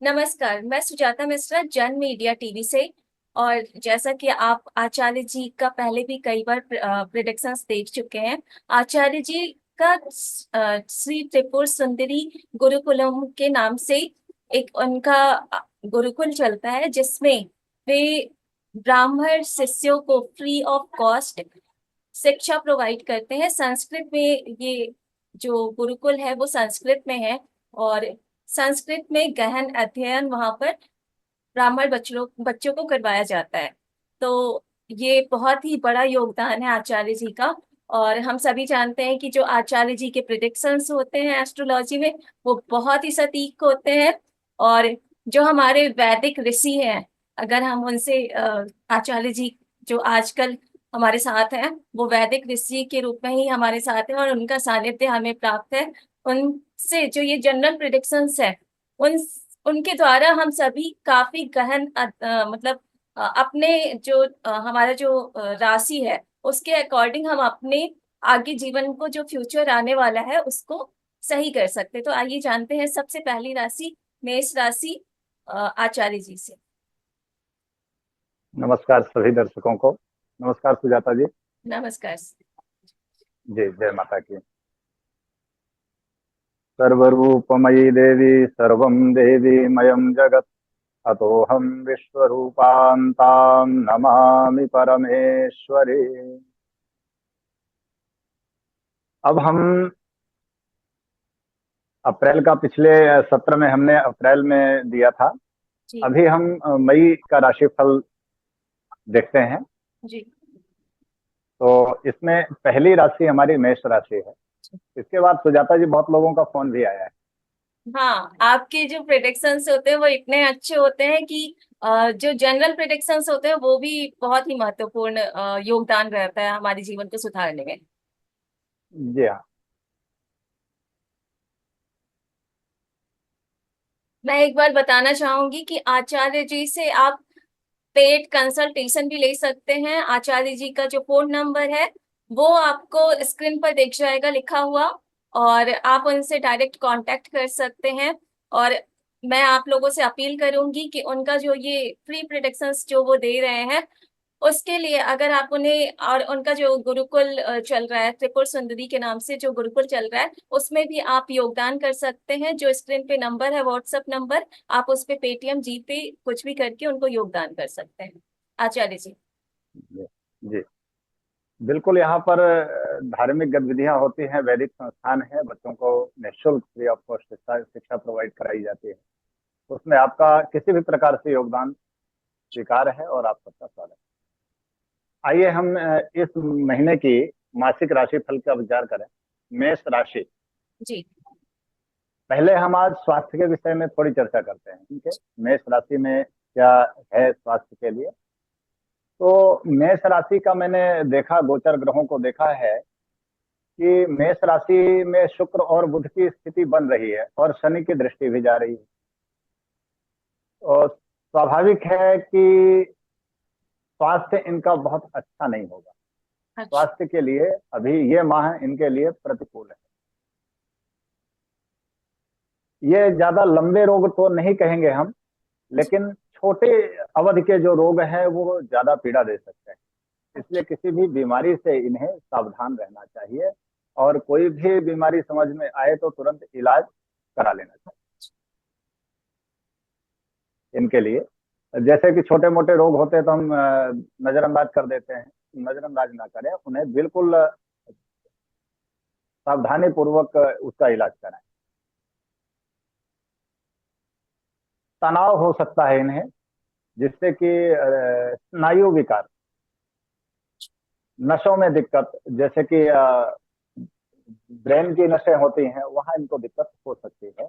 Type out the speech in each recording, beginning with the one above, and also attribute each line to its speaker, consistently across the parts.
Speaker 1: नमस्कार, मैं सुजाता मिश्रा जन मीडिया टीवी से। और जैसा कि आप आचार्य जी का पहले भी कई बार प्रिडिक्शंस देख चुके हैं। आचार्य जी का श्री त्रिपुर सुंदरी गुरुकुलम के नाम से एक उनका गुरुकुल चलता है, जिसमें वे ब्राह्मण शिष्यों को फ्री ऑफ कॉस्ट शिक्षा प्रोवाइड करते हैं। संस्कृत में ये जो गुरुकुल है वो संस्कृत में है, और संस्कृत में गहन अध्ययन वहां पर ब्राह्मण बच्चों बच्चों को करवाया जाता है। तो ये बहुत ही बड़ा योगदान है आचार्य जी का। और हम सभी जानते हैं कि जो आचार्य जी के प्रिडिक्शंस होते हैं एस्ट्रोलॉजी में, वो बहुत ही सटीक होते हैं। और जो हमारे वैदिक ऋषि हैं, अगर हम उनसे आचार्य जी जो आजकल हमारे साथ हैं, वो वैदिक ऋषि के रूप में ही हमारे साथ हैं, और उनका सानिध्य हमें प्राप्त है। उनसे जो ये जनरल प्रिडिक्शंस है, उन उनके द्वारा हम सभी काफी गहन मतलब अपने जो हमारा जो राशि है, उसके अकॉर्डिंग हम अपने आगे जीवन को जो फ्यूचर आने वाला है उसको सही कर सकते। तो आइए जानते हैं सबसे पहली राशि, मेष राशि, आचार्य जी से।
Speaker 2: नमस्कार सभी दर्शकों को। नमस्कार सुजाता जी।
Speaker 1: नमस्कार।
Speaker 2: जी, जय माता की। सर्वरूपमयी देवी सर्वं देवीमयं जगत् अतोऽहं विश्वरूपान्तां नमामि परमेश्वरी। अब हम अप्रैल का पिछले सत्र में हमने अप्रैल में दिया था।
Speaker 1: जी।
Speaker 2: अभी हम मई का राशिफल देखते हैं।
Speaker 1: जी।
Speaker 2: तो इसमें पहली राशि हमारी मेष राशि है। इसके बाद सुजाता जी बहुत लोगों का फोन भी आया है।
Speaker 1: हाँ, आपके जो प्रिडिक्शंस होते हैं वो इतने अच्छे होते हैं कि जो जनरल प्रिडिक्शंस होते हैं वो भी बहुत ही महत्वपूर्ण योगदान रहता है हमारे जीवन को सुधारने में।
Speaker 2: जी हाँ।
Speaker 1: मैं एक बार बताना चाहूंगी कि आचार्य जी से आप पेड कंसल्टेशन भी ले सकते हैं। आचार्य जी का जो फोन नंबर है वो आपको स्क्रीन पर दिख जाएगा लिखा हुआ, और आप उनसे डायरेक्ट कांटेक्ट कर सकते हैं। और मैं आप लोगों से अपील करूंगी कि उनका जो ये फ्री प्रोडक्शंस जो वो दे रहे हैं, उसके लिए अगर आप उन्हें, और उनका जो गुरुकुल चल रहा है, त्रिपुर सुंदरी के नाम से जो गुरुकुल चल रहा है, उसमें भी आप योगदान कर सकते हैं। जो स्क्रीन पे नंबर है, व्हाट्सएप नंबर, आप उस पे पेटीएम, जीपे कुछ भी करके उनको योगदान कर सकते हैं। आचार्य जी।
Speaker 2: जी जी, बिल्कुल। यहाँ पर धार्मिक गतिविधियां होती हैं, वैदिक संस्थान है, बच्चों को निःशुल्क फ्री ऑफ कॉस्ट शिक्षा शिक्षा प्रोवाइड कराई जाती है। तो उसमें आपका किसी भी प्रकार से योगदान स्वीकार है और आप सबका स्वागत है। आइए हम इस महीने की मासिक राशिफल का विचार करें। मेष राशि।
Speaker 1: जी।
Speaker 2: पहले हम आज स्वास्थ्य के विषय में थोड़ी चर्चा करते हैं, ठीक है। मेष राशि में क्या है स्वास्थ्य के लिए। तो मेष राशि का मैंने देखा, गोचर ग्रहों को देखा है कि मेष राशि में शुक्र और बुध की स्थिति बन रही है और शनि की दृष्टि भी जा रही है। और स्वाभाविक है कि स्वास्थ्य इनका बहुत अच्छा नहीं होगा।
Speaker 1: अच्छा।
Speaker 2: स्वास्थ्य के लिए अभी ये माह इनके लिए प्रतिकूल है। ये ज्यादा लंबे रोग तो नहीं कहेंगे हम,
Speaker 1: जी।
Speaker 2: लेकिन छोटे अवधि के जो रोग हैं वो ज्यादा पीड़ा दे सकते हैं। इसलिए
Speaker 1: अच्छा।
Speaker 2: किसी भी बीमारी से इन्हें सावधान रहना चाहिए, और कोई भी बीमारी समझ में आए तो तुरंत इलाज करा लेना चाहिए इनके लिए। जैसे कि छोटे मोटे रोग होते हैं तो हम नजरअंदाज कर देते हैं। नजरअंदाज ना करें, उन्हें बिल्कुल सावधानी पूर्वक उसका इलाज कराएं। तनाव हो सकता है इन्हें, जिससे कि स्नायु विकार, नसों में दिक्कत, जैसे कि ब्रेन की नसें होती हैं, वहां इनको दिक्कत हो सकती है।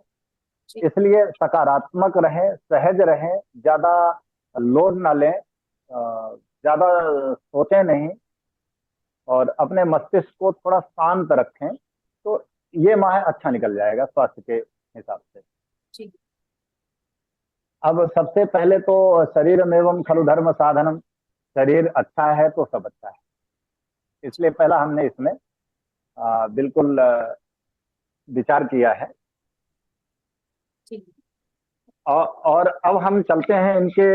Speaker 1: जी।
Speaker 2: इसलिए सकारात्मक रहें, सहज रहें, ज्यादा लोड ना लें, ज्यादा सोचें नहीं, और अपने मस्तिष्क को थोड़ा शांत रखें। तो ये माह अच्छा निकल जाएगा स्वास्थ्य के हिसाब से।
Speaker 1: जी।
Speaker 2: अब सबसे पहले तो शरीर एवं खलु धर्म साधनम। शरीर अच्छा है तो सब अच्छा है। इसलिए पहला हमने इसमें बिल्कुल विचार किया है।
Speaker 1: जी।
Speaker 2: और अब हम चलते हैं इनके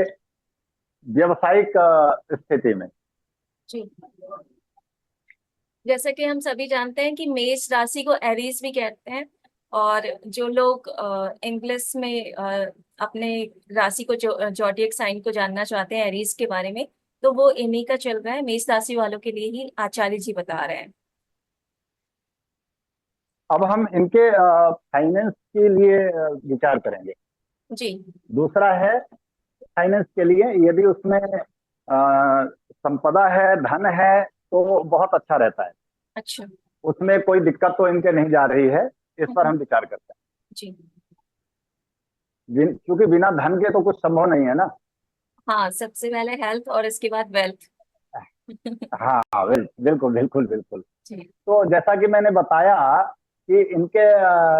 Speaker 2: व्यवसायिक स्थिति में।
Speaker 1: जी, जैसा कि हम सभी जानते हैं कि मेष राशि को एरीज भी कहते हैं। और जो लोग इंग्लिश में अपने राशि को जॉडियक साइन को जानना चाहते हैं एरीज के बारे में, तो वो इन्हीं का चल रहा है। मेष राशि वालों के लिए ही आचार्य जी बता रहे हैं।
Speaker 2: अब हम इनके फाइनेंस के लिए विचार करेंगे।
Speaker 1: जी।
Speaker 2: दूसरा है फाइनेंस के लिए, यदि उसमें संपदा है, धन है, तो बहुत अच्छा रहता है।
Speaker 1: अच्छा।
Speaker 2: उसमें कोई दिक्कत तो इनके नहीं जा रही है, इस पर
Speaker 1: हम्म।
Speaker 2: हम विचार करते
Speaker 1: जी।
Speaker 2: हैं। क्योंकि बिना धन के तो कुछ संभव नहीं है ना।
Speaker 1: हाँ, सबसे पहले हेल्थ और इसके बाद वेल्थ।
Speaker 2: हाँ हाँ, बिल्कुल बिल्कुल बिल्कुल।
Speaker 1: जी।
Speaker 2: तो जैसा कि मैंने बताया कि इनके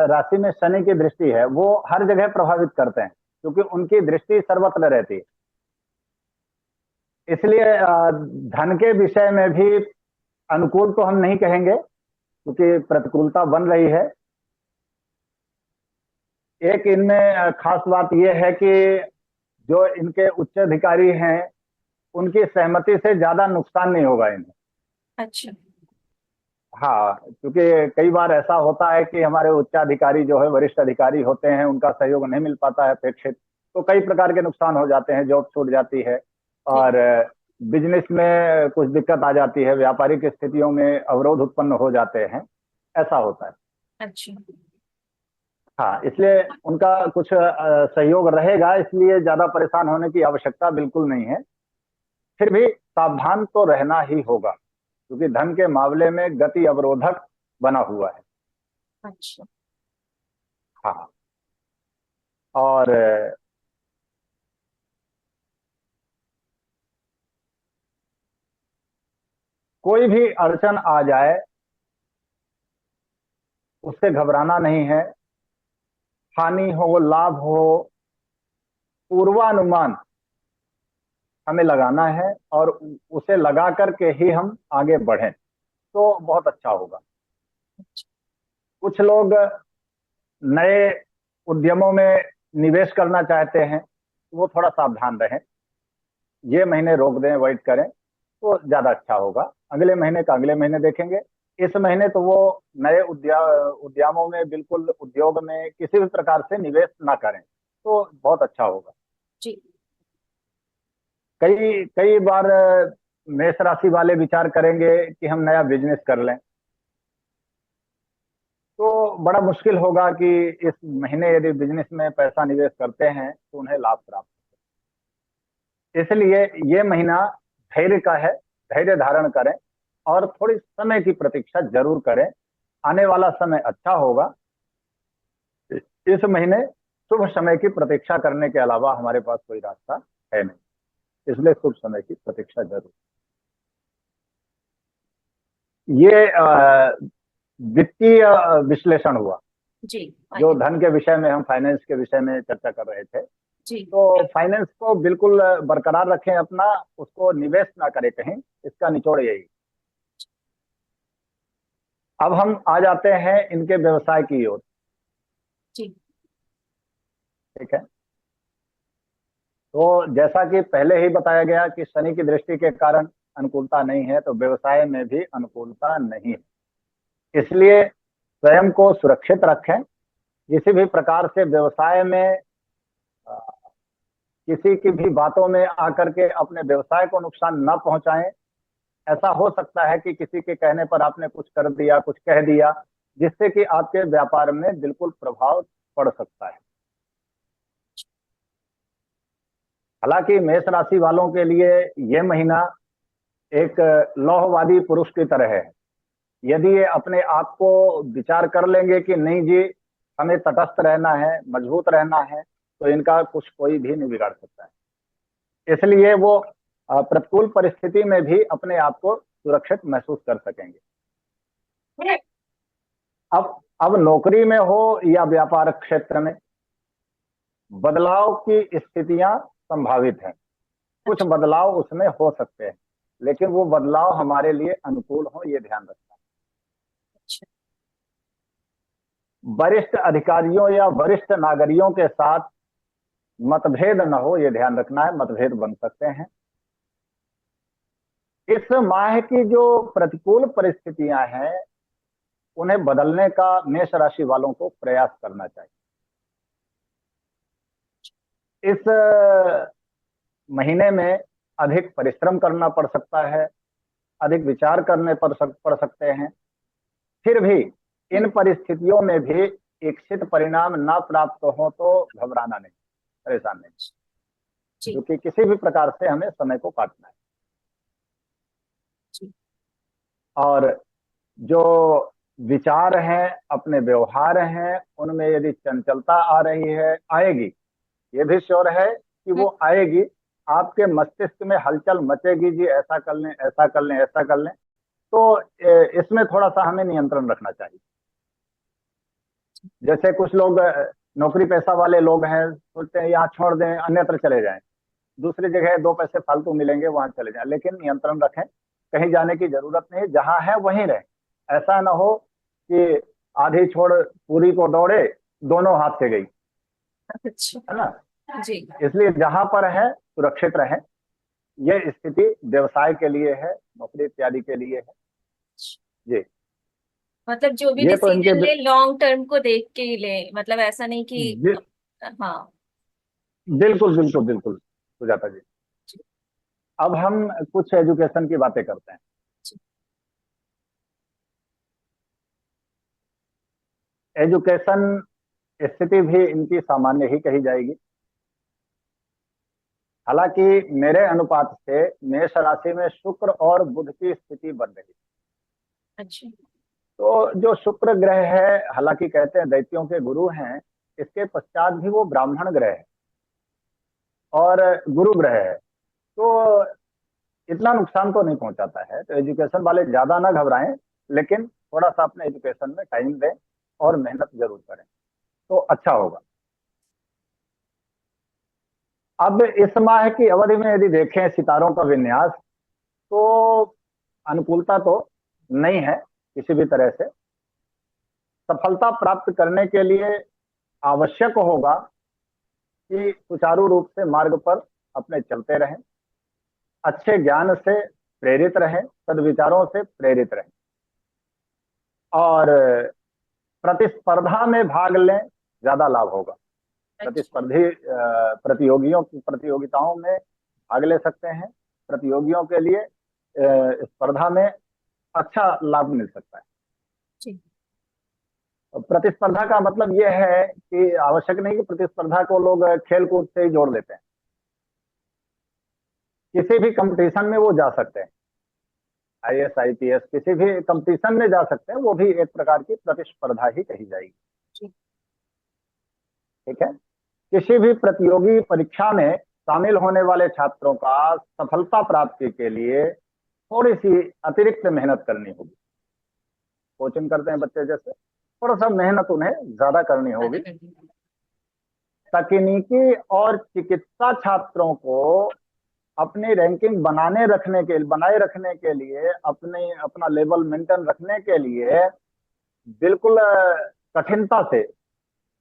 Speaker 2: राशि में शनि की दृष्टि है, वो हर जगह प्रभावित करते हैं क्योंकि उनकी दृष्टि सर्वत्र रहती है। इसलिए धन के विषय में भी अनुकूल तो हम नहीं कहेंगे क्योंकि प्रतिकूलता बन रही है। एक इनमें खास बात यह है कि जो इनके उच्च अधिकारी हैं, उनकी सहमति से ज्यादा नुकसान नहीं होगा इन्हें।
Speaker 1: अच्छा।
Speaker 2: हाँ, क्योंकि कई बार ऐसा होता है कि हमारे उच्चाधिकारी जो है, वरिष्ठ अधिकारी होते हैं, उनका सहयोग नहीं मिल पाता है अपेक्षित, तो कई प्रकार के नुकसान हो जाते हैं, जॉब छूट जाती है
Speaker 1: जी।
Speaker 2: और बिजनेस में कुछ दिक्कत आ जाती है, व्यापारिक स्थितियों में अवरोध उत्पन्न हो जाते हैं, ऐसा होता है।
Speaker 1: अच्छा।
Speaker 2: हाँ, इसलिए उनका कुछ सहयोग रहेगा, इसलिए ज्यादा परेशान होने की आवश्यकता बिल्कुल नहीं है। फिर भी सावधान तो रहना ही होगा क्योंकि धन के मामले में गति अवरोधक बना हुआ है।
Speaker 1: अच्छा।
Speaker 2: हाँ। और कोई भी अड़चन आ जाए उससे घबराना नहीं है। हानि हो लाभ हो, पूर्वानुमान हमें लगाना है और उसे लगा करके ही हम आगे बढ़ें तो बहुत अच्छा होगा। कुछ लोग नए उद्यमों में निवेश करना चाहते हैं, वो थोड़ा सावधान रहें। ये महीने रोक दें, वेट करें तो ज्यादा अच्छा होगा। अगले महीने का अगले महीने देखेंगे। इस महीने तो वो नए उद्यमों में, बिल्कुल उद्योग में किसी भी प्रकार से निवेश ना करें तो बहुत अच्छा होगा।
Speaker 1: जी।
Speaker 2: कई कई बार मेष राशि वाले विचार करेंगे कि हम नया बिजनेस कर लें, तो बड़ा मुश्किल होगा कि इस महीने यदि बिजनेस में पैसा निवेश करते हैं तो उन्हें लाभ प्राप्त हो। इसलिए ये महीना धैर्य का है, धैर्य धारण करें और थोड़ी समय की प्रतीक्षा जरूर करें। आने वाला समय अच्छा होगा। इस महीने शुभ समय की प्रतीक्षा करने के अलावा हमारे पास कोई रास्ता है नहीं, इसलिए शुभ समय की प्रतीक्षा जरूर। ये वित्तीय विश्लेषण हुआ।
Speaker 1: जी।
Speaker 2: जो
Speaker 1: आगे।
Speaker 2: धन के विषय में, हम फाइनेंस के विषय में चर्चा कर रहे थे,
Speaker 1: जी।
Speaker 2: तो फाइनेंस को बिल्कुल बरकरार रखें अपना, उसको निवेश ना करें कहीं, इसका निचोड़ यही। अब हम आ जाते हैं इनके व्यवसाय की ओर।
Speaker 1: जी।
Speaker 2: ठीक है। तो जैसा कि पहले ही बताया गया कि शनि की दृष्टि के कारण अनुकूलता नहीं है, तो व्यवसाय में भी अनुकूलता नहीं है। इसलिए स्वयं को सुरक्षित रखें। किसी भी प्रकार से व्यवसाय में अ, किसी की भी बातों में आकर के अपने व्यवसाय को नुकसान न पहुंचाएं। ऐसा हो सकता है कि किसी के कहने पर आपने कुछ कर दिया, कुछ कह दिया, जिससे कि आपके व्यापार में बिल्कुल प्रभाव पड़ सकता है। हालांकि मेष राशि वालों के लिए यह महीना एक लौहवादी पुरुष की तरह है। यदि ये अपने आप को विचार कर लेंगे कि नहीं जी, हमें तटस्थ रहना है, मजबूत रहना है, तो इनका कुछ कोई भी नहीं बिगाड़ सकता है। इसलिए वो प्रतिकूल परिस्थिति में भी अपने आप को सुरक्षित महसूस कर सकेंगे। अब नौकरी में हो या व्यापार क्षेत्र में, बदलाव की स्थितियां संभावित हैं। कुछ
Speaker 1: अच्छा।
Speaker 2: बदलाव उसमें हो सकते हैं, लेकिन वो बदलाव हमारे लिए अनुकूल हो, ये ध्यान रखना।
Speaker 1: अच्छा।
Speaker 2: वरिष्ठ अधिकारियों या वरिष्ठ नागरिकों के साथ मतभेद न हो, ये ध्यान रखना है। मतभेद बन सकते हैं। इस माह की जो प्रतिकूल परिस्थितियां हैं उन्हें बदलने का मेष राशि वालों को प्रयास करना चाहिए। इस महीने में अधिक परिश्रम करना पड़ सकता है, अधिक विचार करने पड़ सकते हैं। फिर भी इन परिस्थितियों में भी इच्छित परिणाम ना प्राप्त हो तो घबराना नहीं, परेशान नहीं,
Speaker 1: जी।
Speaker 2: क्योंकि किसी भी प्रकार से हमें समय को काटना है।
Speaker 1: जी।
Speaker 2: और जो विचार हैं, अपने व्यवहार हैं, उनमें यदि चंचलता आ रही है, आएगी, ये भी श्योर है कि वो आएगी। आपके मस्तिष्क में हलचल मचेगी, जी ऐसा कर लें, ऐसा कर लें, ऐसा कर लें। तो इसमें थोड़ा सा हमें नियंत्रण रखना चाहिए। जैसे कुछ लोग नौकरी पेशा वाले लोग हैं, सोचते हैं यहाँ छोड़ दें, अन्यत्र चले जाएं, दूसरी जगह दो पैसे फालतू मिलेंगे वहां चले जाएं। लेकिन नियंत्रण रखें, कहीं जाने की जरूरत नहीं, जहां है वहीं रहें। ऐसा ना हो कि आधी छोड़ पूरी को दौड़े, दोनों हाथ से गई,
Speaker 1: अच्छा।
Speaker 2: है ना।
Speaker 1: जी।
Speaker 2: इसलिए जहां पर है सुरक्षित रहें। ये स्थिति व्यवसाय के लिए है, नौकरी इत्यादि के लिए है। जी।
Speaker 1: मतलब जो भी
Speaker 2: ये तो इनके
Speaker 1: डिसीजन ले लॉन्ग टर्म को देख के ही ले, मतलब ऐसा नहीं कि
Speaker 2: जी,
Speaker 1: हाँ।
Speaker 2: बिल्कुल बिल्कुल बिल्कुल सुजाता जी। अब हम कुछ एजुकेशन की बातें करते हैं। एजुकेशन स्थिति भी इनकी सामान्य ही कही जाएगी। हालांकि मेरे अनुपात से मेष राशि में शुक्र और बुध की स्थिति बन रही है।
Speaker 1: अच्छा।
Speaker 2: तो जो शुक्र ग्रह है, हालांकि कहते हैं दैत्यों के गुरु हैं, इसके पश्चात भी वो ब्राह्मण ग्रह है और गुरु ग्रह है। तो इतना नुकसान तो नहीं पहुंचाता है। तो एजुकेशन वाले ज्यादा ना घबराएं, लेकिन थोड़ा सा अपने एजुकेशन में टाइम दें और मेहनत जरूर करें, तो अच्छा होगा। अब इस माह की अवधि में यदि देखें सितारों का विन्यास, तो अनुकूलता तो नहीं है किसी भी तरह से। सफलता प्राप्त करने के लिए आवश्यक होगा कि सुचारू रूप से मार्ग पर अपने चलते रहें, अच्छे ज्ञान से प्रेरित रहें, सद्विचारों से प्रेरित रहें, और प्रतिस्पर्धा में भाग लें, ज्यादा लाभ होगा।
Speaker 1: अच्छा।
Speaker 2: प्रतिस्पर्धी प्रतियोगियों की प्रतियोगिताओं में भाग ले सकते हैं। प्रतियोगियों के लिए स्पर्धा में अच्छा लाभ मिल सकता है।
Speaker 1: जी।
Speaker 2: प्रतिस्पर्धा का मतलब यह है कि आवश्यक नहीं कि प्रतिस्पर्धा को लोग खेल कूद से ही जोड़ लेते हैं। किसी भी कंपटीशन में वो जा सकते हैं, आईएएस आईपीएस किसी भी कंपटीशन में जा सकते हैं। वो भी एक प्रकार की प्रतिस्पर्धा ही कही जाएगी।
Speaker 1: जी।
Speaker 2: ठीक है। किसी भी प्रतियोगी परीक्षा में शामिल होने वाले छात्रों का सफलता प्राप्ति के लिए थोड़ी सी अतिरिक्त मेहनत करनी होगी। कोचिंग करते हैं बच्चे जैसे, थोड़ा सा मेहनत उन्हें ज्यादा करनी होगी। तकनीकी और चिकित्सा छात्रों को अपनी रैंकिंग बनाए रखने के लिए, अपने अपना लेवल मेंटेन रखने के लिए बिल्कुल कठिनता से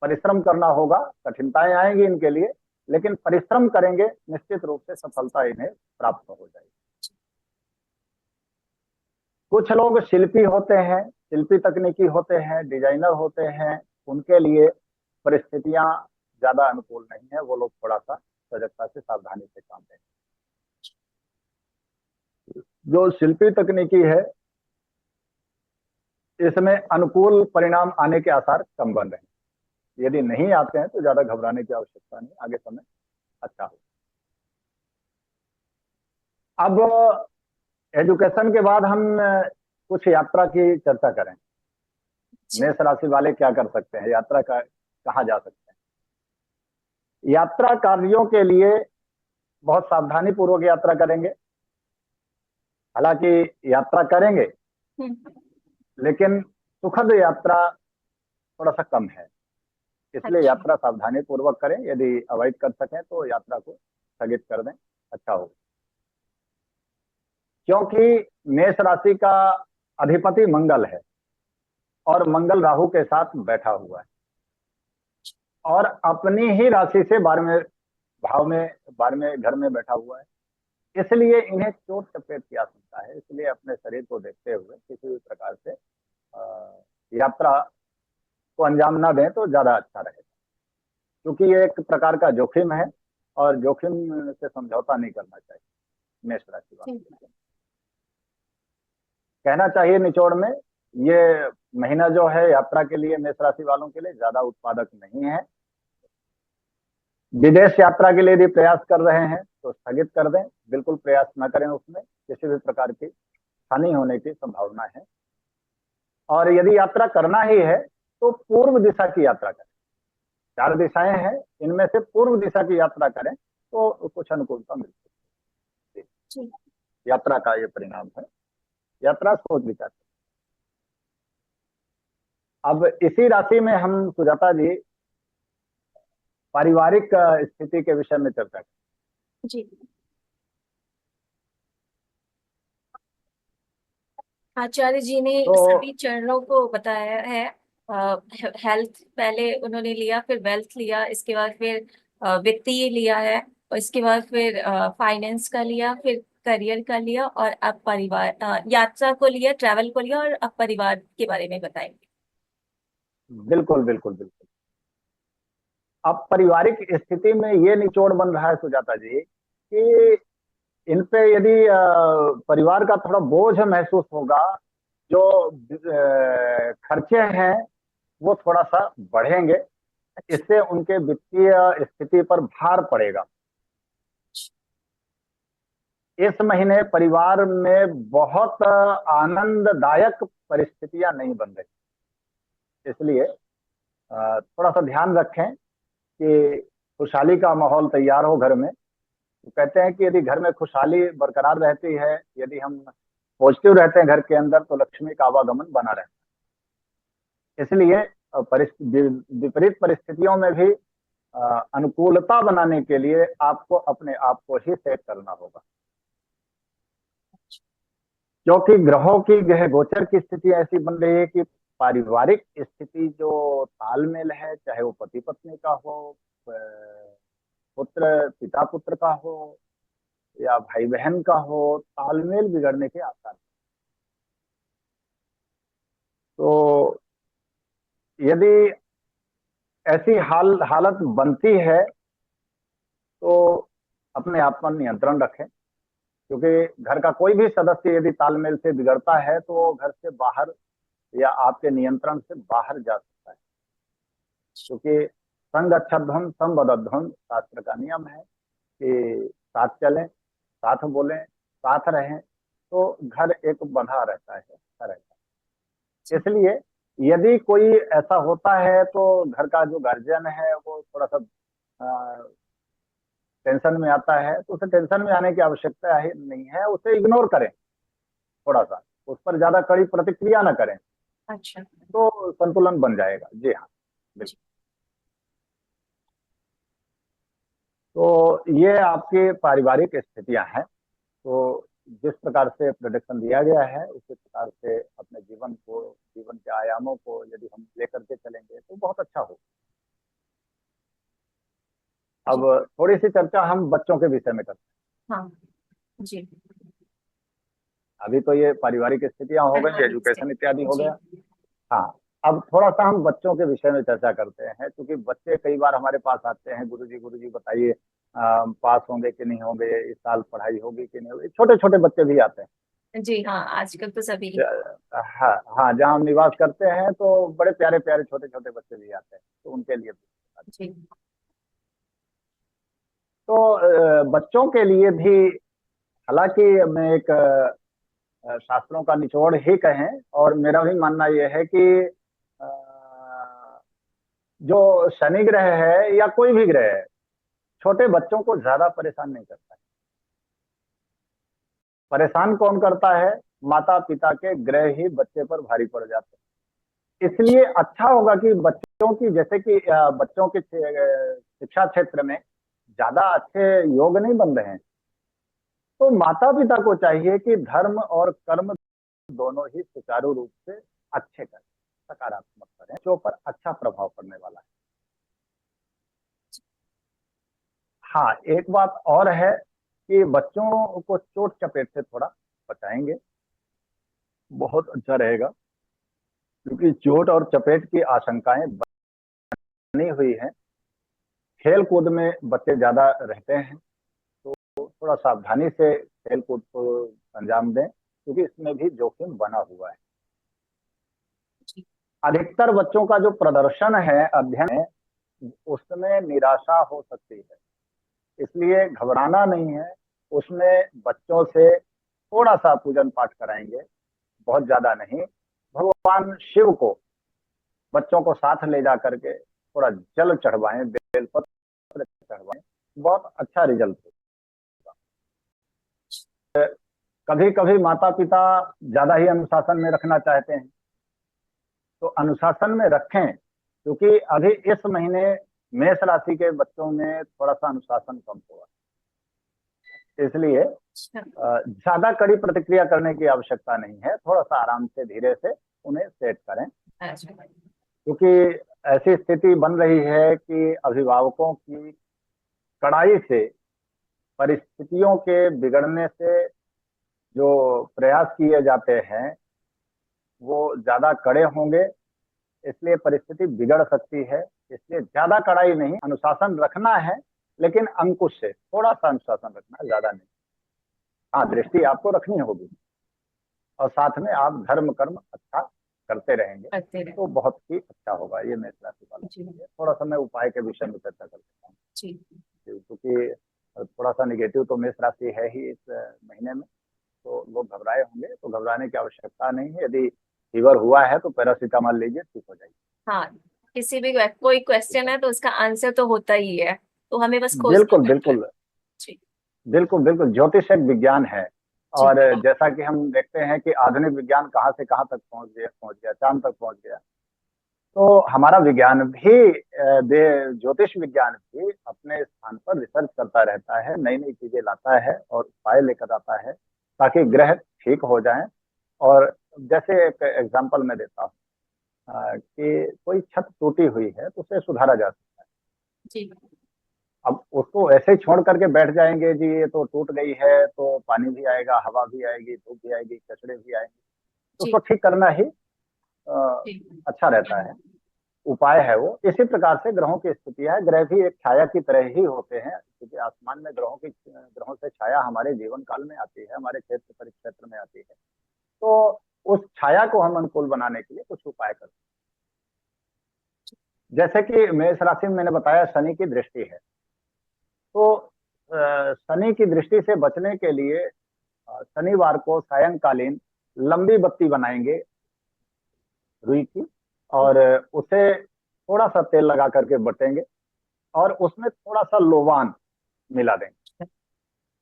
Speaker 2: परिश्रम करना होगा। कठिनाइयां आएंगी इनके लिए, लेकिन परिश्रम करेंगे, निश्चित रूप से सफलता इन्हें प्राप्त हो जाएगी। कुछ लोग शिल्पी होते हैं, शिल्पी तकनीकी होते हैं, डिजाइनर होते हैं, उनके लिए परिस्थितियां ज्यादा अनुकूल नहीं है। वो लोग थोड़ा सा सजगता से, सावधानी से काम लें। जो शिल्पी तकनीकी है, इसमें अनुकूल परिणाम आने के आसार कम बन रहे हैं। यदि नहीं आते हैं तो ज्यादा घबराने की आवश्यकता नहीं, आगे समय अच्छा हो। अब एजुकेशन के बाद हम कुछ यात्रा की चर्चा करें।
Speaker 1: जी।
Speaker 2: मेष राशि वाले क्या कर सकते हैं, यात्रा का कहाँ जा सकते हैं। यात्रा कार्यों के लिए बहुत सावधानी पूर्वक यात्रा करेंगे। हालांकि यात्रा करेंगे, लेकिन सुखद यात्रा थोड़ा सा कम है। इसलिए
Speaker 1: अच्छा।
Speaker 2: यात्रा सावधानी पूर्वक करें। यदि अवॉइड कर सकें तो यात्रा को स्थगित कर दें, अच्छा हो। क्योंकि मेष राशि का अधिपति मंगल है और मंगल राहु के साथ बैठा हुआ है, और अपनी ही राशि से 12वें भाव में बार में घर में बैठा हुआ है, इसलिए इन्हें चोट चपेट की आशंका है। इसलिए अपने शरीर को देखते हुए किसी भी प्रकार से यात्रा को अंजाम ना दें तो ज्यादा अच्छा रहेगा, क्योंकि ये एक प्रकार का जोखिम है और जोखिम से समझौता नहीं करना चाहिए मेष राशि
Speaker 1: ठीक
Speaker 2: वालों को। कहना चाहिए निचोड़ में, ये महीना जो है यात्रा के लिए मेष राशि वालों के लिए ज्यादा उत्पादक नहीं है। विदेश यात्रा के लिए यदि प्रयास कर रहे हैं तो स्थगित कर दें, बिल्कुल प्रयास न करें, उसमें किसी भी प्रकार की हानि होने की संभावना है। और यदि यात्रा करना ही है तो पूर्व दिशा की यात्रा करें। 4 दिशाएं हैं, इनमें से पूर्व दिशा की यात्रा करें तो कुछ अनुकूलता मिल सकती है।
Speaker 1: ठीक।
Speaker 2: यात्रा का ये परिणाम है, यात्रा सोच विचार। अब इसी राशि में हम सुजाता जी पारिवारिक स्थिति के विषय में चर्चा करें।
Speaker 1: जी। आचार्य जी ने
Speaker 2: तो
Speaker 1: सभी चरणों को बताया है। हेल्थ पहले उन्होंने लिया, फिर वेल्थ लिया, इसके बाद फिर वित्तीय लिया है, और इसके बाद फिर फाइनेंस का लिया, फिर करियर का लिया, और अब परिवार यात्रा को लिया, ट्रैवल को लिया, और अब परिवार के बारे में बताएंगे।
Speaker 2: बिल्कुल बिल्कुल बिल्कुल। अब पारिवारिक स्थिति में ये निचोड़ बन रहा है सुजाता जी कि इन पे यदि परिवार का थोड़ा बोझ महसूस होगा, जो खर्चे हैं वो थोड़ा सा बढ़ेंगे, इससे उनके वित्तीय स्थिति पर भार पड़ेगा। इस महीने परिवार में बहुत आनंददायक परिस्थितियां नहीं बन रही, इसलिए थोड़ा सा ध्यान रखें कि खुशहाली का माहौल तैयार हो घर में। तो कहते हैं कि यदि घर में खुशहाली बरकरार रहती है, यदि हम पॉजिटिव रहते हैं घर के अंदर, तो लक्ष्मी का आवागमन बना रहता है। इसलिए विपरीत परिस्थितियों में भी अनुकूलता बनाने के लिए आपको अपने आप को ही सेट करना होगा, क्योंकि ग्रहों की गृह गोचर की स्थिति ऐसी बन रही है कि पारिवारिक स्थिति जो तालमेल है, चाहे वो पति पत्नी का हो, पुत्र पिता पुत्र का हो, या भाई बहन का हो, तालमेल बिगड़ने के आसार हैं। तो यदि ऐसी हालत बनती है तो अपने आप पर नियंत्रण रखें, क्योंकि घर का कोई भी सदस्य यदि तालमेल से बिगड़ता है तो वो घर से बाहर या आपके नियंत्रण से बाहर जा सकता है। क्योंकि संग अच्छध्वम संबद्धध्वम शास्त्र का नियम है कि साथ चलें, साथ बोलें, साथ रहें, तो घर एक बंधा रहता है, अच्छा रहता है। इसलिए यदि कोई ऐसा होता है तो घर का जो गार्जियन है वो थोड़ा सा टेंशन में आता है, तो उसे टेंशन में आने की आवश्यकता है नहीं है, उसे इग्नोर करें, थोड़ा सा उस पर ज्यादा कड़ी प्रतिक्रिया ना करें,
Speaker 1: अच्छा।
Speaker 2: तो संतुलन बन जाएगा। जी हाँ, बिल्कुल। तो ये आपकी पारिवारिक स्थितियां हैं। तो जिस प्रकार से प्रोडक्शन दिया गया है उसी प्रकार से अपने जीवन के आयामों को यदि हम लेकर के चलेंगे तो बहुत अच्छा हो। अब
Speaker 1: जी।
Speaker 2: थोड़ी सी चर्चा हम बच्चों के विषय में करते
Speaker 1: हाँ। जी।
Speaker 2: हैं। अभी तो ये पारिवारिक स्थितियां हो गई,
Speaker 1: पारिवारिक से।
Speaker 2: एजुकेशन इत्यादि हो
Speaker 1: जी।
Speaker 2: गया। हाँ, अब थोड़ा सा हम बच्चों के विषय में चर्चा करते हैं, क्योंकि बच्चे कई बार हमारे पास आते हैं, गुरुजी बताइए पास होंगे कि नहीं होंगे, इस साल पढ़ाई होगी कि नहीं होगी। छोटे छोटे बच्चे भी आते हैं।
Speaker 1: जी हाँ, आजकल तो सभी।
Speaker 2: हाँ हाँ, जहाँ हम निवास करते हैं तो बड़े प्यारे प्यारे छोटे छोटे बच्चे भी आते हैं, तो उनके लिए भी।
Speaker 1: जी।
Speaker 2: तो बच्चों के लिए भी, हालांकि मैं एक शास्त्रों का निचोड़ ही कहें, और मेरा भी मानना यह है कि अ, जो शनि ग्रह है या कोई भी ग्रह है, छोटे बच्चों को ज्यादा परेशान नहीं करता है। परेशान कौन करता है? माता पिता के ग्रह ही बच्चे पर भारी पड़ जाते हैं। इसलिए अच्छा होगा कि बच्चों की, जैसे कि बच्चों के शिक्षा क्षेत्र में ज्यादा अच्छे योग नहीं बन रहे हैं, तो माता पिता को चाहिए कि धर्म और कर्म दोनों ही सुचारू रूप से अच्छे करें, सकारात्मक करें, जो पर अच्छा प्रभाव पड़ने वाला है। हाँ, एक बात और है कि बच्चों को चोट चपेट से थोड़ा बचाएंगे, बहुत अच्छा रहेगा, क्योंकि चोट और चपेट की आशंकाएं बनी हुई हैं। खेल कूद में बच्चे ज्यादा रहते हैं, तो थोड़ा सावधानी से खेल कूद को अंजाम दें, क्योंकि इसमें भी जोखिम बना हुआ है।
Speaker 1: जी।
Speaker 2: अधिकतर बच्चों का जो प्रदर्शन है अध्ययन में, उसमें निराशा हो सकती है, इसलिए घबराना नहीं है। उसमें बच्चों से थोड़ा सा पूजन पाठ कराएंगे, बहुत ज्यादा नहीं। भगवान शिव को बच्चों को साथ ले जा करके थोड़ा जल चढ़वाएं, बेलपत्र चढ़वाएं, बहुत अच्छा रिजल्ट होगा। कभी कभी माता पिता ज्यादा ही अनुशासन में रखना चाहते हैं, तो अनुशासन में रखें, क्योंकि अभी इस महीने मेष राशि के बच्चों में थोड़ा सा अनुशासन कम हुआ, इसलिए
Speaker 1: अच्छा।
Speaker 2: ज्यादा कड़ी प्रतिक्रिया करने की आवश्यकता नहीं है। थोड़ा सा आराम से धीरे से उन्हें सेट करें,
Speaker 1: अच्छा।
Speaker 2: क्योंकि ऐसी स्थिति बन रही है कि अभिभावकों की कड़ाई से, परिस्थितियों के बिगड़ने से जो प्रयास किए जाते हैं वो ज्यादा कड़े होंगे, इसलिए परिस्थिति बिगड़ सकती है। इसलिए ज्यादा कड़ाई नहीं, अनुशासन रखना है, लेकिन अंकुश से थोड़ा सा अनुशासन रखना है, ज्यादा नहीं। हाँ, दृष्टि आपको रखनी होगी, और साथ में आप धर्म कर्म अच्छा करते रहेंगे
Speaker 1: करते रहे।
Speaker 2: तो बहुत ही अच्छा होगा। ये मेष राशि वालों
Speaker 1: जी।
Speaker 2: के लिए थोड़ा सा मैं उपाय के विषय में चर्चा कर लेता हूँ,
Speaker 1: जी।
Speaker 2: क्योंकि थोड़ा सा निगेटिव तो मेष राशि है ही इस महीने में। तो लोग घबराए होंगे, तो घबराने की आवश्यकता नहीं है। यदि फीवर हुआ है तो पैरासीटामोल लीजिए, ठीक हो जाएगी।
Speaker 1: हाँ, किसी भी कोई
Speaker 2: ठीक
Speaker 1: क्वेश्चन
Speaker 2: है,
Speaker 1: है तो उसका आंसर तो होता ही है, तो हमें बस खोजना
Speaker 2: बिल्कुल
Speaker 1: पड़ता है।
Speaker 2: बिल्कुल,
Speaker 1: जी।
Speaker 2: बिल्कुल बिल्कुल, ज्योतिष एक विज्ञान है।
Speaker 1: जी।
Speaker 2: और जैसा कि हम देखते हैं कि आधुनिक विज्ञान कहाँ से कहाँ तक पहुंच गया, चांद तक पहुंच गया। तो हमारा विज्ञान भी, ज्योतिष विज्ञान भी अपने स्थान पर रिसर्च करता रहता है, नई नई चीजें लाता है और उपाय लेकर आता है, ताकि ग्रह ठीक हो जाएं। और जैसे एक एग्जांपल मैं देता हूँ, कि कोई छत टूटी हुई है तो उसे सुधारा जा सकता है।
Speaker 1: जी।
Speaker 2: अब उसको ऐसे ही छोड़ करके बैठ जाएंगे जी, ये तो टूट गई है, तो पानी भी आएगा, हवा भी आएगी, धूप भी आएगी, कचड़े भी आएंगे, तो उसको
Speaker 1: जी।
Speaker 2: ठीक करना ही अ,
Speaker 1: जी।
Speaker 2: अच्छा रहता है, उपाय है वो। इसी प्रकार से ग्रहों की स्थितियां है, ग्रह भी एक छाया की तरह ही होते हैं, क्योंकि आसमान में ग्रहों से छाया हमारे जीवन काल में आती है, हमारे क्षेत्र परिक्षेत्र में आती है। तो उस छाया को हम अनुकूल बनाने के लिए कुछ उपाय करते हैं। जैसे कि मेष राशि में मैंने बताया शनि की दृष्टि है, तो शनि की दृष्टि से बचने के लिए शनिवार को सायंकालीन लंबी बत्ती बनाएंगे रुई की, और उसे थोड़ा सा तेल लगा करके बटेंगे, और उसमें थोड़ा सा लोबान मिला देंगे,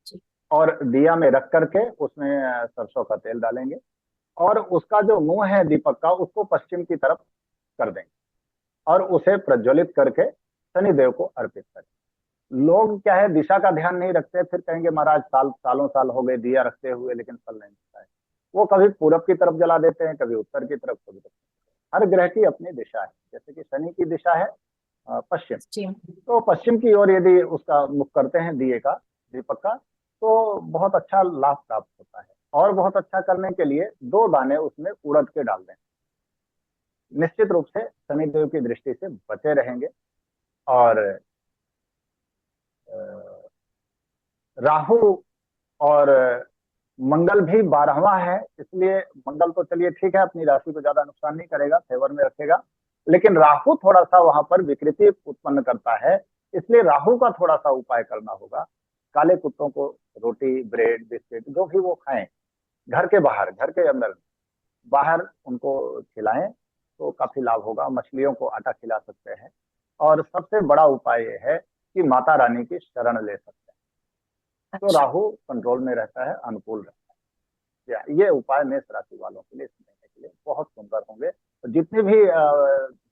Speaker 1: जी।
Speaker 2: और दिया में रख करके उसमें सरसों का तेल डालेंगे, और उसका जो मुंह है दीपक का, उसको पश्चिम की तरफ कर देंगे, और उसे प्रज्वलित करके शनिदेव को अर्पित करें। लोग क्या है, दिशा का ध्यान नहीं रखते, फिर कहेंगे महाराज सालों साल हो गए दिया रखते हुए, लेकिन फल नहीं मिलता है। वो कभी पूरब की तरफ जला देते हैं, कभी उत्तर की तरफ, कभी दक्षिण। हर ग्रह की अपनी दिशा है, जैसे कि शनि की दिशा है पश्चिम,
Speaker 1: जी।
Speaker 2: तो पश्चिम की ओर यदि उसका मुख करते हैं दिए का, दीपक का, तो बहुत अच्छा लाभ प्राप्त होता है। और बहुत अच्छा करने के लिए 2 दाने उसमें उड़द के डाल दें, निश्चित रूप से शनिदेव की दृष्टि से बचे रहेंगे। और राहु और मंगल भी 12वां है, इसलिए मंगल तो चलिए ठीक है, अपनी राशि को ज्यादा नुकसान नहीं करेगा, फेवर में रखेगा, लेकिन राहु थोड़ा सा वहां पर विकृति उत्पन्न करता है, इसलिए राहु का थोड़ा सा उपाय करना होगा। काले कुत्तों को रोटी, ब्रेड, बिस्किट जो भी वो खाएं, घर के बाहर, घर के अंदर, बाहर उनको खिलाएं, तो काफी लाभ होगा। मछलियों को आटा खिला सकते हैं, और सबसे बड़ा उपाय यह है कि माता रानी की शरण ले सकते हैं, तो
Speaker 1: अच्छा।
Speaker 2: राहु कंट्रोल में रहता है, अनुकूल रहता है। ये उपाय मेष राशि वालों के लिए इस महीने के लिए बहुत सुंदर होंगे। तो जितनी भी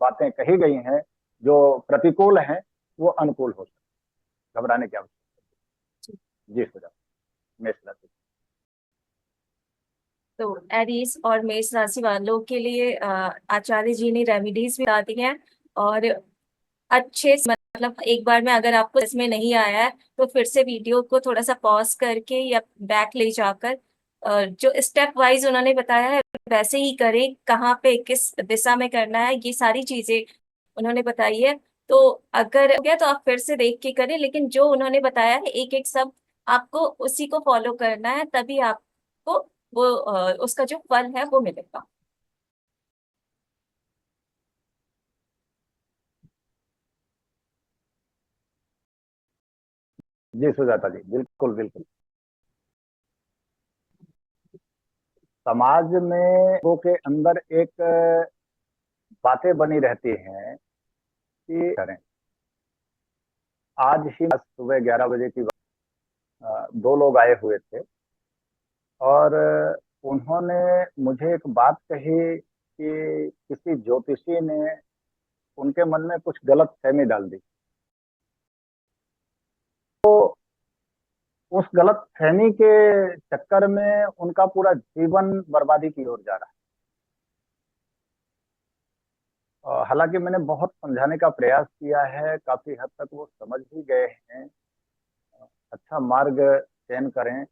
Speaker 2: बातें कही गई हैं जो प्रतिकूल हैं, वो अनुकूल हो सकते हैं, घबराने की आवश्यकता नहीं। जी सुझाव मेष राशि।
Speaker 1: तो एरीज और मेष राशि वालों के लिए आचार्य जी ने रेमेडीज भी बता दी हैं, और अच्छे से, मतलब एक बार में अगर आपको इसमें नहीं आया है तो फिर से वीडियो को थोड़ा सा पॉज करके या बैक ले जाकर जो स्टेप वाइज उन्होंने बताया है वैसे ही करें, कहाँ पे किस दिशा में करना है, ये सारी चीजें उन्होंने बताई है। तो अगर हो गया तो आप फिर से देख के करें, लेकिन जो उन्होंने बताया है एक एक सब आपको उसी को फॉलो करना है, तभी आपको वो उसका जो फल है वो मिलेगा।
Speaker 2: जी सुजाता जी, बिल्कुल बिल्कुल। समाज में लोगों के अंदर एक बातें बनी रहती हैं कि करें। आज ही सुबह 11 बजे की दो लोग आए हुए थे, और उन्होंने मुझे एक बात कही कि किसी ज्योतिषी ने उनके मन में कुछ गलत फहमी डाल दी। तो उस गलत फहमी के चक्कर में उनका पूरा जीवन बर्बादी की ओर जा रहा है। हालांकि मैंने बहुत समझाने का प्रयास किया है, काफी हद तक वो समझ भी गए हैं। अच्छा मार्ग चयन करें।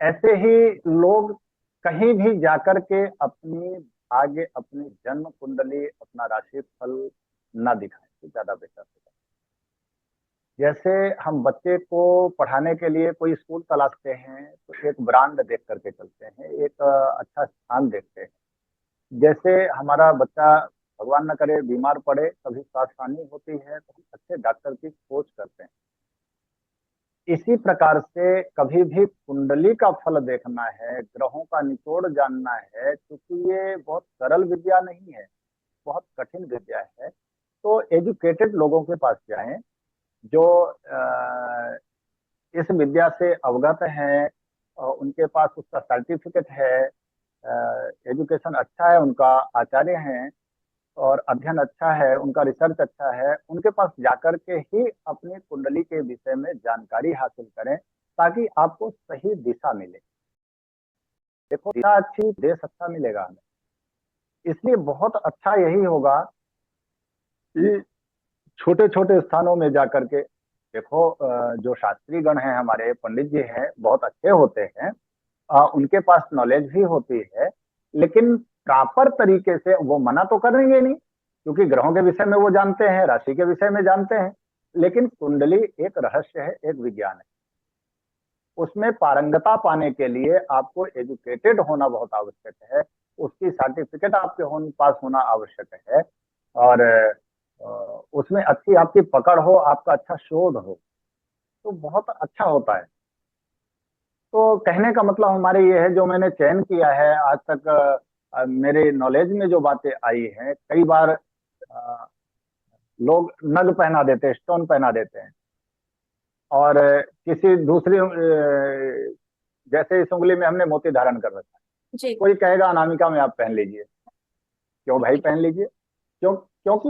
Speaker 2: ऐसे ही लोग कहीं भी जाकर के अपनी भाग्य, अपनी जन्म कुंडली, अपना राशि फल ना दिखाएं तो ज्यादा बेहतर होगा। जैसे हम बच्चे को पढ़ाने के लिए कोई स्कूल तलाशते हैं तो एक ब्रांड देख करके चलते हैं, एक अच्छा स्थान देखते हैं। जैसे हमारा बच्चा भगवान न करे बीमार पड़े, कभी स्वास्थ्य हानि होती है तो हम अच्छे डॉक्टर की खोज करते हैं। इसी प्रकार से कभी भी कुंडली का फल देखना है, ग्रहों का निचोड़ जानना है, क्योंकि ये बहुत सरल विद्या नहीं है, बहुत कठिन विद्या है। तो एजुकेटेड लोगों के पास जाएं, जो इस विद्या से अवगत हैं, और उनके पास उसका सर्टिफिकेट है, एजुकेशन अच्छा है, उनका आचार्य हैं, और अध्ययन अच्छा है, उनका रिसर्च अच्छा है, उनके पास जाकर के ही अपनी कुंडली के विषय में जानकारी हासिल करें, ताकि आपको सही दिशा मिले। देखो, दिशा अच्छी देश अच्छा मिलेगा हमें। इसलिए बहुत अच्छा यही होगा कि छोटे छोटे स्थानों में जाकर के देखो, जो शास्त्री गण हैं, हमारे पंडित जी हैं, बहुत अच्छे होते हैं। उनके पास नॉलेज भी होती है, लेकिन प्रॉपर तरीके से वो मना तो करेंगे नहीं, क्योंकि ग्रहों के विषय में वो जानते हैं, राशि के विषय में जानते हैं। लेकिन कुंडली एक रहस्य है, एक विज्ञान है। उसमें पारंगता पाने के लिए आपको एजुकेटेड होना बहुत आवश्यक है, उसकी सर्टिफिकेट आपके पास होना आवश्यक है, और उसमें अच्छी आपकी पकड़ हो, आपका अच्छा शोध हो, तो बहुत अच्छा होता है। तो कहने का मतलब हमारे ये है, जो मैंने चयन किया है आज तक, मेरे नॉलेज में जो बातें आई हैं, कई बार लोग नग पहना देते हैं, स्टोन पहना देते हैं, और किसी दूसरी जैसे इस उंगली में हमने मोती धारण कर रखा है,
Speaker 1: जी।
Speaker 2: कोई कहेगा अनामिका में आप पहन लीजिए। क्यों भाई पहन लीजिए? क्यों? क्योंकि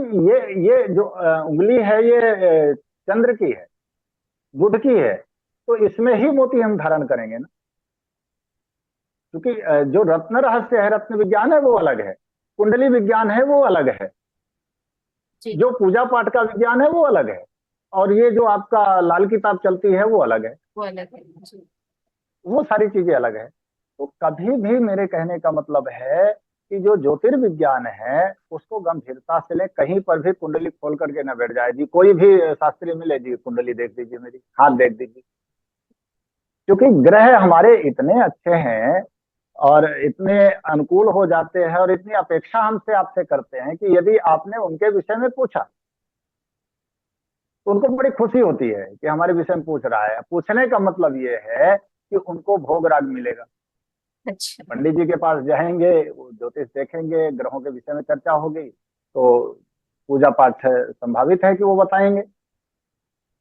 Speaker 2: ये जो उंगली है, ये चंद्र की है, बुध की है, तो इसमें ही मोती हम धारण करेंगे ना। क्योंकि जो रत्न रहस्य है, रत्न विज्ञान है, वो अलग है। कुंडली विज्ञान है, वो अलग है।
Speaker 1: जी।
Speaker 2: जो पूजा पाठ का विज्ञान है, वो अलग है। और ये जो आपका लाल किताब चलती है, वो अलग है।
Speaker 1: वो अलग है जी।
Speaker 2: वो सारी चीजें अलग है। तो कभी भी मेरे कहने का मतलब है कि जो ज्योतिर्विज्ञान है उसको गंभीरता से ले, कहीं पर भी कुंडली खोल करके न बैठ जाए जी। कोई भी शास्त्री मिले जी, कुंडली देख दीजिए मेरी, हाथ देख दीजिए। क्योंकि ग्रह हमारे इतने अच्छे हैं और इतने अनुकूल हो जाते हैं, और इतनी अपेक्षा हमसे आपसे करते हैं कि यदि आपने उनके विषय में पूछा तो उनको बड़ी खुशी होती है कि हमारे विषय में पूछ रहा है। पूछने का मतलब ये है कि उनको भोग राग मिलेगा।
Speaker 1: अच्छा।
Speaker 2: पंडित जी के पास जाएंगे, वो ज्योतिष देखेंगे, ग्रहों के विषय में चर्चा होगी, तो पूजा पाठ संभावित है कि वो बताएंगे।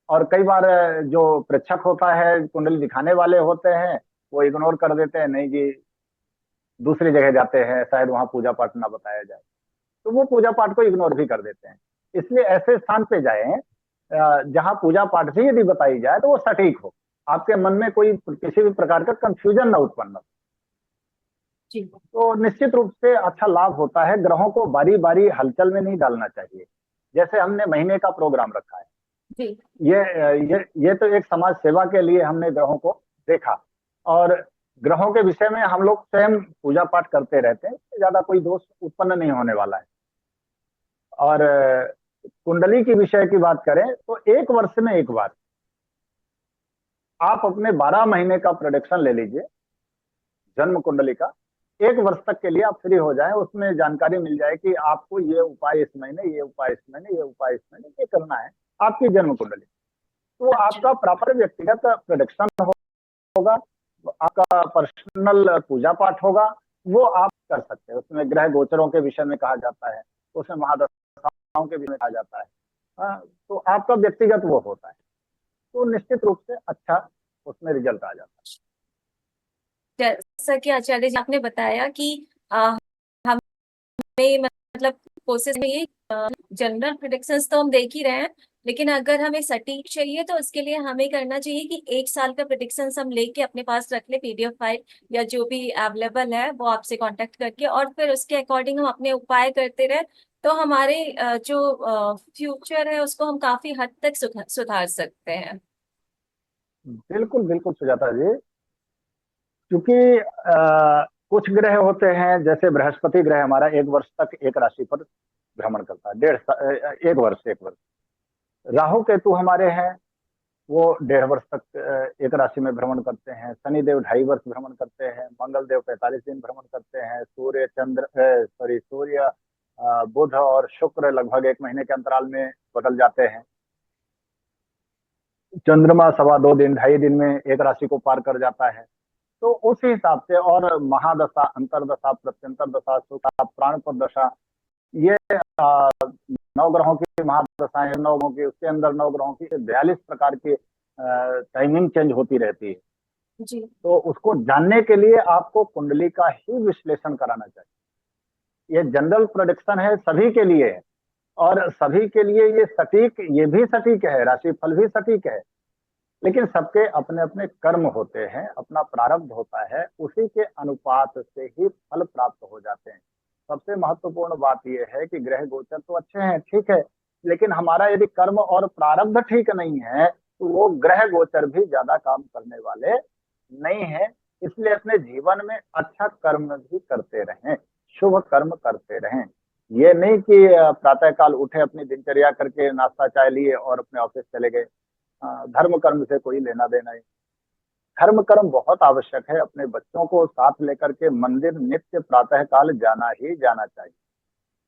Speaker 2: और कई बार जो प्रेक्षक होता है, कुंडली दिखाने वाले होते हैं, वो इग्नोर कर देते हैं, नहीं जी दूसरी जगह जाते हैं, शायद वहां पूजा पाठ ना बताया जाए, तो वो पूजा पाठ को इग्नोर भी कर देते हैं। इसलिए ऐसे स्थान पे जाएं जहां पूजा पाठ भी यदि बताई जाए तो वो सटीक हो, आपके मन में कोई किसी भी प्रकार का कंफ्यूजन ना उत्पन्न हो।
Speaker 1: जी।
Speaker 2: तो निश्चित रूप से अच्छा लाभ होता है। ग्रहों को बारी बारी हलचल में नहीं डालना चाहिए। जैसे हमने महीने का प्रोग्राम रखा है,
Speaker 1: जी।
Speaker 2: ये तो एक समाज सेवा के लिए हमने ग्रहों को देखा। और ग्रहों के विषय में हम लोग स्वयं पूजा पाठ करते रहते हैं, ज्यादा कोई दोष उत्पन्न नहीं होने वाला है। और कुंडली की विषय की बात करें तो एक वर्ष में एक बार आप अपने 12 महीने का प्रोडिक्शन ले लीजिए, जन्म कुंडली का। एक वर्ष तक के लिए आप फ्री हो जाएं, उसमें जानकारी मिल जाए कि आपको ये उपाय इस महीने, ये उपाय इस महीने, ये उपाय इस महीने, ये करना है। आपकी जन्म कुंडली, तो
Speaker 1: अच्छा।
Speaker 2: आपका प्रॉपर व्यक्तिगत प्रोडिक्शन होगा, आपका पर्सनल पूजा पाठ होगा, वो आप कर सकते हैं। उसमें ग्रह गोचरों के विषय में कहा जाता है, उसमें महादशाओं के विषय में कहा जाता है। हाँ, तो आपका व्यक्तिगत वो होता है, तो निश्चित रूप से अच्छा उसमें रिजल्ट आ जाता है।
Speaker 1: जैसा कि आचार्य जी आपने बताया कि हमें मतलब कोर्सेज में ये जनरल प्रिडिक्शंस तो हम देख ही रहे हैं, लेकिन अगर हमें सटीक चाहिए तो उसके लिए हमें करना चाहिए कि एक साल का प्रिडिक्शंस हम लेके अपने पास रख ले, पीडीएफ फाइल या जो भी अवेलेबल है वो आपसे कांटेक्ट करके, और फिर उसके अकॉर्डिंग हम अपने उपाय करते रहे, तो हमारे जो फ्यूचर है उसको हम काफी हद तक सुधार सकते हैं।
Speaker 2: बिल्कुल बिल्कुल सुजाता जी, क्योंकि कुछ ग्रह होते हैं, जैसे बृहस्पति ग्रह हमारा एक वर्ष तक एक राशि पर भ्रमण करता है, एक वर्ष। राहु केतु हमारे हैं, वो 1.5 वर्ष तक एक राशि में भ्रमण करते हैं। शनि देव 2.5 वर्ष भ्रमण करते हैं। मंगल देव 45 दिन भ्रमण करते हैं। सूर्य, बुध और शुक्र लगभग 1 महीने के अंतराल में बदल जाते हैं। चंद्रमा 2.25 दिन 2.5 दिन में एक राशि को पार कर जाता है। तो उस हिसाब से, और महादशा, अंतरदशा, प्रत्यंतर दशा, सुखा, प्राणपद दशा, ये 9 ग्रहों की महादशाएं, 9 ग्रहों की, उसके अंदर 9 ग्रहों की 42 प्रकार की टाइमिंग चेंज होती रहती है।
Speaker 1: जी।
Speaker 2: तो उसको जानने के लिए आपको कुंडली का ही विश्लेषण कराना चाहिए। ये जनरल प्रोडिक्शन है, सभी के लिए है, और सभी के लिए ये सटीक, ये भी सटीक है, राशि फल भी सटीक है। लेकिन सबके अपने अपने कर्म होते हैं, अपना प्रारब्ध होता है, उसी के अनुपात से ही फल प्राप्त हो जाते हैं। सबसे महत्वपूर्ण बात यह है कि ग्रह गोचर तो अच्छे हैं, ठीक है, लेकिन हमारा यदि कर्म और प्रारब्ध ठीक नहीं है तो वो ग्रह गोचर भी ज्यादा काम करने वाले नहीं है। इसलिए अपने जीवन में अच्छा कर्म भी करते रहें, शुभ कर्म करते रहें। ये नहीं कि प्रातःकाल उठे, अपनी दिनचर्या करके नाश्ता चाय लिए और अपने ऑफिस चले गए। धर्म कर्म से कोई लेना देना नहीं। धर्म कर्म बहुत आवश्यक है। अपने बच्चों को साथ लेकर के मंदिर नित्य प्रातः काल जाना ही जाना चाहिए।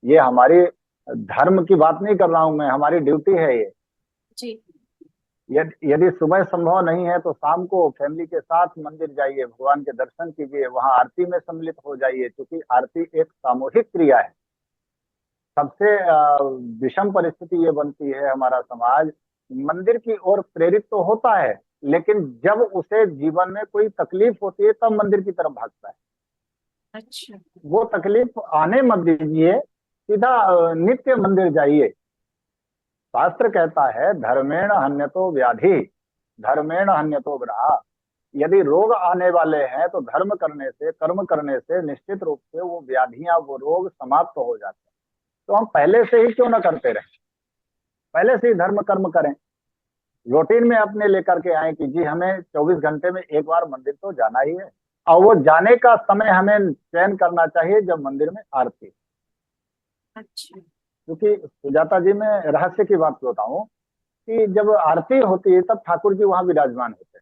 Speaker 2: ये हमारी, धर्म की बात नहीं कर रहा हूं मैं, हमारी ड्यूटी है ये।
Speaker 1: जी।
Speaker 2: यदि सुबह संभव नहीं है तो शाम को फैमिली के साथ मंदिर जाइए, भगवान के दर्शन कीजिए, वहां आरती में सम्मिलित हो जाइए, क्योंकि आरती एक सामूहिक क्रिया है। सबसे विषम परिस्थिति ये बनती है, हमारा समाज मंदिर की ओर प्रेरित तो होता है, लेकिन जब उसे जीवन में कोई तकलीफ होती है तब मंदिर की तरफ भागता है।
Speaker 1: अच्छा।
Speaker 2: वो तकलीफ आने मत दीजिए, सीधा नित्य मंदिर जाइए। शास्त्र कहता है धर्मेण हन्यतो व्याधि, धर्मेण हन्यतो ग्रहा। यदि रोग आने वाले हैं तो धर्म करने से, कर्म करने से निश्चित रूप से वो व्याधियां, वो रोग समाप्त हो जाते हैं। तो हम पहले से ही क्यों ना करते रहे, पहले से ही धर्म कर्म करें, रूटीन में अपने लेकर के आए कि जी हमें 24 घंटे में एक बार मंदिर तो जाना ही है। और वो जाने का समय हमें चयन करना चाहिए जब मंदिर में आरती।
Speaker 1: अच्छा।
Speaker 2: क्योंकि सुजाता जी, मैं रहस्य की बात बताऊं कि जब आरती होती है तब ठाकुर जी वहां विराजमान होते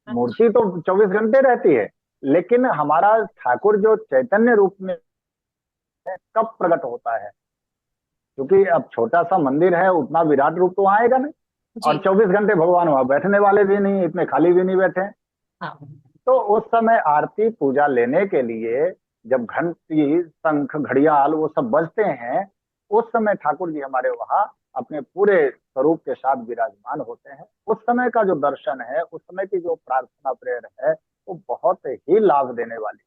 Speaker 2: हैं। मूर्ति
Speaker 1: अच्छा।
Speaker 2: तो 24 घंटे रहती है, लेकिन हमारा ठाकुर जो चैतन्य रूप में कब प्रकट होता है, क्योंकि अब छोटा सा मंदिर है, उतना विराट रूप तो आएगा नहीं। और
Speaker 1: जी।
Speaker 2: 24 घंटे भगवान वहां बैठने वाले भी नहीं, इतने खाली भी नहीं बैठे हैं।
Speaker 1: हाँ।
Speaker 2: तो उस समय आरती पूजा लेने के लिए जब घंटी, शंख, घड़ियाल वो सब बजते हैं, उस समय ठाकुर जी हमारे वहां अपने पूरे स्वरूप के साथ विराजमान होते हैं। उस समय का जो दर्शन है, उस समय की जो प्रार्थना प्रेयर है, वो बहुत ही लाभ देने वाली।